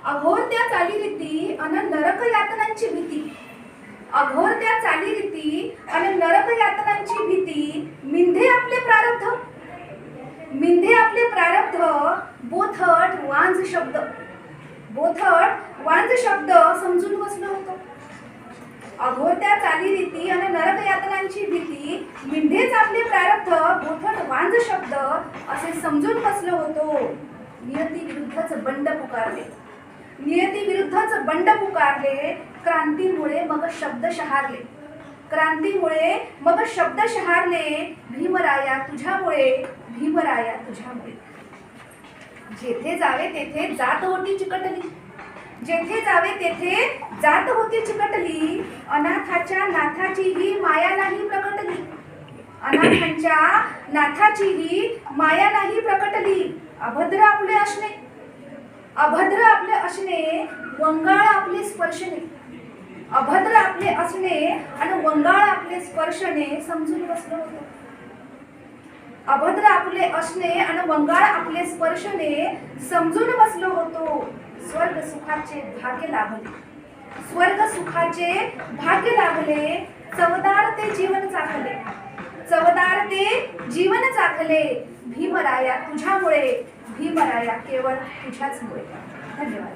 अघोर त्या चालीरीती अन नरक यातनांची भीती, अघोर त्या चालीरीती अन नरक यातनांची भीती, मिंधे आपले प्रारब्ध, मिंधे आपले प्रारब्ध, बोथट वांज शब्द, बोथट वांज शब्द समजून बसलो होतो. अघोर त्या चालीरीती अन नरक यातनांची भीती, मिंधेच आपले प्रारब्ध, बोथट वांज शब्द असे समजून बसलो होतो. नियती विरुद्धच बंड पुकारले, नियती विरुद्धच बंड पुकारले, क्रांतीमुळे मग शब्द शहारले, क्रांतीमुळे मग शब्द शहारले, भीमराया तुझ्यामुळे, भीमराया तुझ्यामुळे. जेथे जावे तेथे जात होती चिकटली, जेथे जावे तेथे जात होती चिकटली, अनाथाच्या नाथाचीही माया नाही प्रकटली, अनाथांच्या नाथाचीही माया नाही प्रकटली. अभद्र आपले असणे, अभद्र आपले असणे, वंगाळ आपले स्पर्शने, अभद्र आपले असणे आणि वंगाळ आपले स्पर्शने समजून बसलो होतो. अभद्र आपले असणे आणि वंगाळ आपले स्पर्शने समजून बसलो होतो. स्वर्ग सुखाचे भाग्य लाभले, स्वर्ग सुखाचे भाग्य लाभले, चवदार ते जीवन चाखले, चवदार ते जीवन चाखले, भीमराया तुझ्यामुळे, भीमराया केवळ तुझ्याचमुळे. धन्यवाद.